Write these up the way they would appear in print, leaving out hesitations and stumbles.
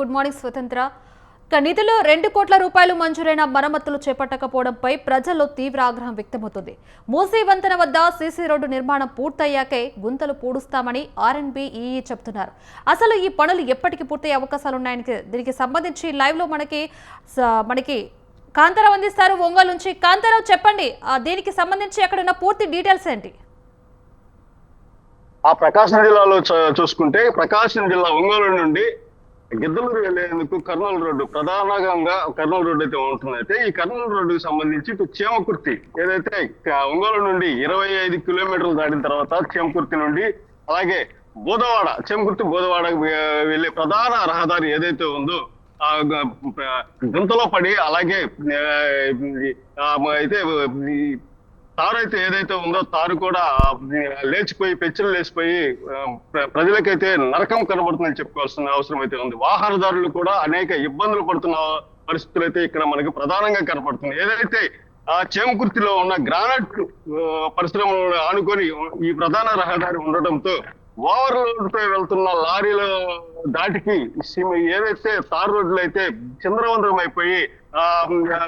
Good morning స్వతంత్ర. నిధులు 2 కోట్ల రూపాయలు మంజూరైన మరమ్మతులు చేపట్టకపోవడంపై ప్రజల్లో తీవ్ర ఆగ్రహం వ్యక్తమవుతుంది. మూసీ వంతెన వద్ద సీసీ రోడ్డు నిర్మాణం పూర్తయ్యాకే గుంతలు పూడుస్తామని ఆర్ఎండ్బి ఈఈ చెబుతున్నారు. అసలు ఈ పనులు ఎప్పటికి పూర్తయ్యే అవకాశాలున్నాయని దీనికి సంబంధించి లైవ్ లో మనకి కాంతారావు అందిస్తారు ఒంగోలు నుంచి. కాంతారావు, చెప్పండి, దీనికి సంబంధించి అక్కడ ఉన్న పూర్తి డీటెయిల్స్ ఏంటి? ప్రకాశం జిల్లాలో చూసుకుంటే ప్రకాశం జిల్లా ఒంగోలు నుండి గిద్దలూరు వెళ్లేందుకు కర్నూలు రోడ్డు ప్రధానంగా కర్నూలు రోడ్డు అయితే ఉంటుంది. అయితే ఈ కర్నూలు రోడ్డుకి సంబంధించి ఇటు చేమకుర్తి ఏదైతే ఒంగోలు నుండి 25 కిలోమీటర్లు దాటిన తర్వాత చేమకుర్తి నుండి అలాగే బోధవాడ చేమకుర్తి బోధవాడ వెళ్లే ప్రధాన రహదారి ఏదైతే ఉందో ఆ గుంతలో పడి అలాగే అయితే తారు అయితే ఏదైతే ఉందో తారు కూడా లేచిపోయి పెచ్చులు లేచిపోయి ప్రజలకైతే నరకం కనబడుతుందని చెప్పుకోవాల్సిన అవసరం అయితే ఉంది. వాహనదారులు కూడా అనేక ఇబ్బందులు పడుతున్న పరిస్థితులు అయితే ఇక్కడ మనకి ప్రధానంగా కనపడుతుంది. ఏదైతే చేమకుర్తిలో ఉన్న గ్రానైట్ పరిశ్రమలను ఆనుకొని ఈ ప్రధాన రహదారి ఉండటంతో ఓవర్లోడ్ పై వెళ్తున్న లారీల దాటికి ఏదైతే తారు రోడ్లు అయితే చంద్రవందరం అయిపోయి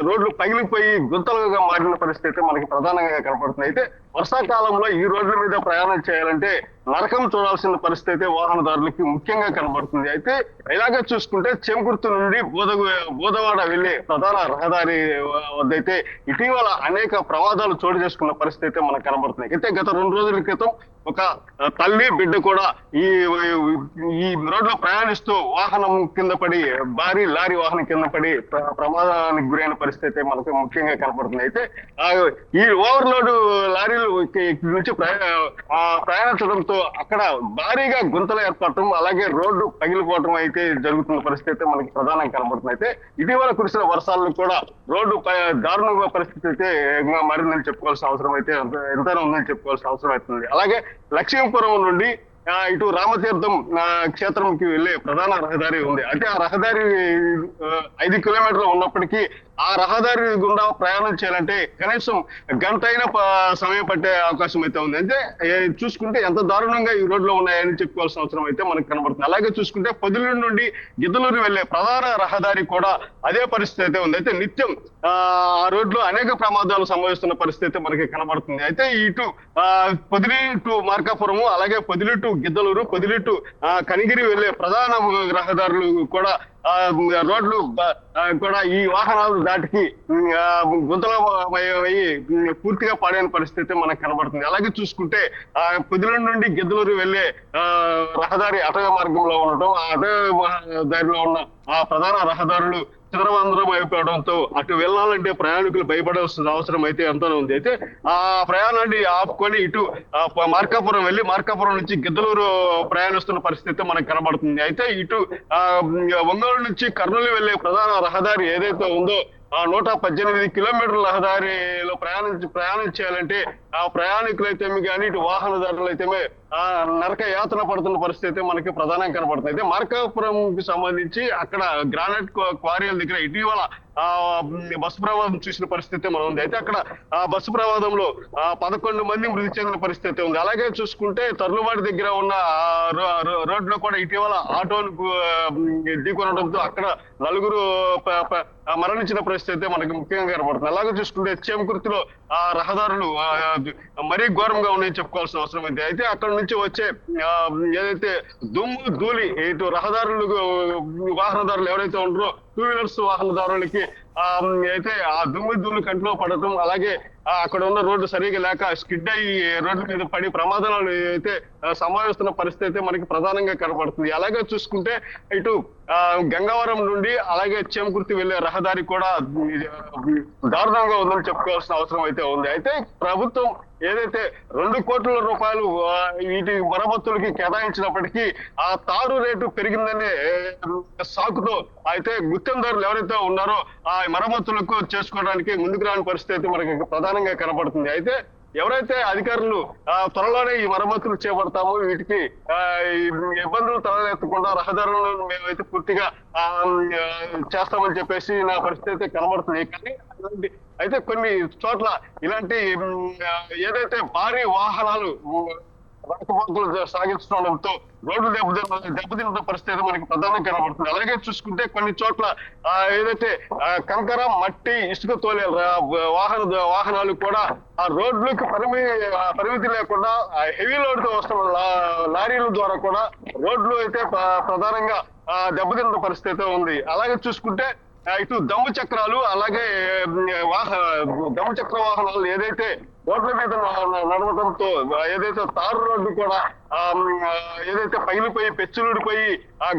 రోడ్లు పగిలిపోయి గుంతలుగా మారిన పరిస్థితి మనకి ప్రధానంగా కనపడుతుంది. అయితే వర్షాకాలంలో ఈ రోడ్ల మీద ప్రయాణం చేయాలంటే నరకం చూడాల్సిన పరిస్థితి అయితే వాహనదారులకి ముఖ్యంగా కనబడుతుంది. అయితే ఇలాగే చూసుకుంటే చేమకుర్తి నుండి బోధవాడ వెళ్లే ప్రధాన రహదారి వద్దైతే ఇటీవల అనేక ప్రమాదాలు చోటు చేసుకున్న పరిస్థితి అయితే మనకు కనబడుతుంది. అయితే గత 2 రోజుల క్రితం ఒక తల్లి బిడ్డ కూడా ఈ రోడ్లో ప్రయాణిస్తూ వాహనం కింద పడి భారీ లారీ వాహనం కింద పడి ప్రమాదానికి గురైన పరిస్థితి మనకు ముఖ్యంగా కనపడుతుంది. అయితే ఈ ఓవర్లోడ్ లారీలు నుంచి ప్రయాణించడంతో అక్కడ భారీగా గుంతలు ఏర్పడటం అలాగే రోడ్డు పగిలిపోవటం అయితే జరుగుతున్న పరిస్థితి మనకి ప్రధానంగా కనబడుతుంది. అయితే ఇటీవల కురిసిన వర్షాలను కూడా రోడ్డు దారుణ పరిస్థితి అయితే మారిందని చెప్పుకోవాల్సిన అవసరం అయితే ఎంతైనా ఉందని చెప్పుకోవాల్సిన అవసరం అవుతుంది. అలాగే లక్ష్మీపురం నుండి ఇటు రామతీర్థం క్షేత్రంకి వెళ్లే ప్రధాన రహదారి ఉంది. అయితే ఆ రహదారి 5 కిలోమీటర్లు ఉన్నప్పటికీ ఆ రహదారి గుండా ప్రయాణం చేయాలంటే కనీసం గంట అయినా సమయం పట్టే అవకాశం అయితే ఉంది. అంటే చూసుకుంటే ఎంత దారుణంగా ఈ రోడ్లో ఉన్నాయని చెప్పుకోవాల్సిన అవసరం అయితే మనకు కనబడుతుంది. అలాగే చూసుకుంటే పొదిలూరు నుండి గిద్దలూరు వెళ్లే ప్రధాన రహదారి కూడా అదే పరిస్థితి అయితే ఉంది. అయితే నిత్యం ఆ రోడ్లో అనేక ప్రమాదాలు సంభవిస్తున్న పరిస్థితి మనకి కనబడుతుంది. అయితే ఇటు పొదిలి టు మార్కాపురము అలాగే పొదిలి టు గిద్దలూరు పొదిలి టు కనిగిరి వెళ్లే ప్రధాన రహదారులు కూడా రోడ్లు కూడా ఈ వాహనాలు దాటికి గుంతలో పూర్తిగా పాడైన పరిస్థితి మనకు కనబడుతుంది. అలాగే చూసుకుంటే పొదిలి నుండి గిద్దలూరు వెళ్లే రహదారి అటవీ మార్గంలో ఉండటం ఆ అటవీ దారిలో ఉన్న ఆ ప్రధాన రహదారులు చంద్రవందరం అయిపోవడంతో అటు వెళ్ళాలంటే ప్రయాణికులు భయపడాల్సిన అవసరం అయితే ఎంతనే ఉంది. అయితే ఆ ప్రయాణాన్ని ఆపుకొని ఇటు మార్కాపురం వెళ్ళి మార్కాపురం నుంచి గిద్దలూరు ప్రయాణిస్తున్న పరిస్థితి మనకు కనబడుతుంది. అయితే ఇటు ఒంగోలు నుంచి కర్నూలు వెళ్లే ప్రధాన రహదారి ఏదైతే ఉందో ఆ 118 కిలోమీటర్ల రహదారిలో ప్రయాణం చేయాలంటే ఆ ప్రయాణికులైతే కానీ ఇటు వాహనదారులు అయితే నరక యాతన పడుతున్న పరిస్థితి మనకి ప్రధానంగా కనబడుతుంది. అయితే మార్కాపురం కి సంబంధించి అక్కడ గ్రానైట్ క్వారీల దగ్గర ఇటీవల బస్సు ప్రమాదం చూసిన పరిస్థితి మనం ఉంది. అయితే అక్కడ ఆ బస్సు ప్రమాదంలో 11 మంది మృతి చెందిన పరిస్థితి ఉంది. అలాగే చూసుకుంటే తర్లువాడి దగ్గర ఉన్న రోడ్లో కూడా ఇటీవల ఆటోను ఢీకొనడంతో అక్కడ 4 మరణించిన పరిస్థితి మనకి ముఖ్యంగా కనబడుతుంది. అలాగే చూసుకుంటే చేమకుర్తిలో ఆ రహదారులు మరీ ఘోరంగా ఉన్నాయని చెప్పుకోవాల్సిన అవసరం అయితే. అయితే అక్కడ నుంచి వచ్చే ఏదైతే దుమ్ము ధూళి ఇటు రహదారులు వాహనదారులు ఎవరైతే ఉంటారో 2 వీలర్స్ వాహనదారులకి అయితే ఆ దుమ్ము ధూళి కంటిలో పడటం అలాగే అక్కడ ఉన్న రోడ్డు సరిగా లేక స్కిడ్ అయ్యి రోడ్ల మీద పడి ప్రమాదాలు అయితే సంభవిస్తున్న పరిస్థితి మనకి ప్రధానంగా కనబడుతుంది. అలాగే చూసుకుంటే ఇటు గంగవరం నుండి అలాగే చేమకుర్తి వెళ్లే రహదారి కూడా దారుణంగా ఉందని చెప్పుకోవాల్సిన అవసరం అయితే ఉంది. అయితే ప్రభుత్వం ఏదైతే 2 కోట్ల రూపాయలు వీటి మరమ్మతులకి కేటాయించినప్పటికీ ఆ తారు రేటు పెరిగిందనే సాకుతో అయితే గుత్తేదారులు ఎవరైతే ఉన్నారో ఆ మరమ్మతులకు చేసుకోవడానికి ముందుకు రాని పరిస్థితి మనకి ప్రధానంగా కనబడుతుంది. అయితే ఎవరైతే అధికారులు త్వరలోనే ఈ మరమ్మతులు చేపడతామో వీటికి ఇబ్బందులు తలెత్తకుండా రహదారులను మేమైతే పూర్తిగా చేస్తామని చెప్పేసి నా పరిస్థితి కనబడుతుంది. కానీ అయితే కొన్ని చోట్ల ఇలాంటి ఏదైతే భారీ వాహనాలు రాకపోకలు సాగించడంతో రోడ్లు దెబ్బతిన్న పరిస్థితి మనకి ప్రధానంగా కనబడుతుంది. అలాగే చూసుకుంటే కొన్ని చోట్ల ఏదైతే కంకర మట్టి ఇసుక తోలే వాహనాలు కూడా ఆ రోడ్లకు పరిమితి లేకుండా హెవీ లోడ్ తో వస్తున్న లారీల ద్వారా కూడా రోడ్లు అయితే ప్రధానంగా దెబ్బతిన్న పరిస్థితి ఉంది. అలాగే చూసుకుంటే ఇటు దమ్ము చక్రాలు అలాగే దమ్ము చక్ర వాహనాలు ఏదైతే రోడ్ల మీద నడవడంతో ఏదైతే తారు రోడ్డు కూడా ఏదైతే పగిలిపోయి పెచ్చులుడిపోయి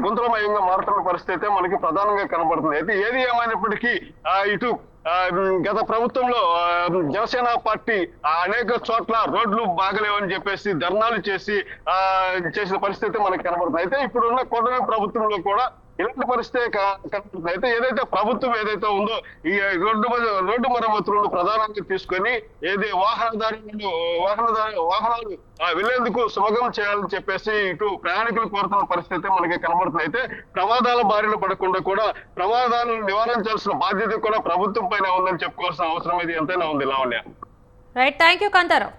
గుంతలమయంగా మారుతున్న పరిస్థితి మనకి ప్రధానంగా కనబడుతుంది. అయితే ఏది ఏమైనప్పటికీ ఇటు గత ప్రభుత్వంలో జనసేన పార్టీ అనేక చోట్ల రోడ్లు బాగలేవని చెప్పేసి ధర్నాలు చేసిన పరిస్థితి మనకి కనబడుతుంది. అయితే ఇప్పుడున్న కూటమి ప్రభుత్వంలో కూడా ఇలాంటి పరిస్థితి కనబడుతుంది. అయితే ఏదైతే ప్రభుత్వం ఏదైతే ఉందో ఈ రోడ్డు మరమ్మతులను ప్రధానంగా తీసుకొని వాహనాలు వెళ్లేందుకు సులభం చేయాలని చెప్పేసి ఇటు ప్రయాణికులు కోరుతున్న పరిస్థితి మనకి కనబడుతుంది. అయితే ప్రమాదాల బారిన పడకుండా కూడా ప్రమాదాలను నివారించాల్సిన బాధ్యత కూడా ప్రభుత్వం పైన ఉందని చెప్పుకోవాల్సిన అవసరం ఇది ఎంతైనా ఉంది. Lavanya. Right, thank you Kantharao.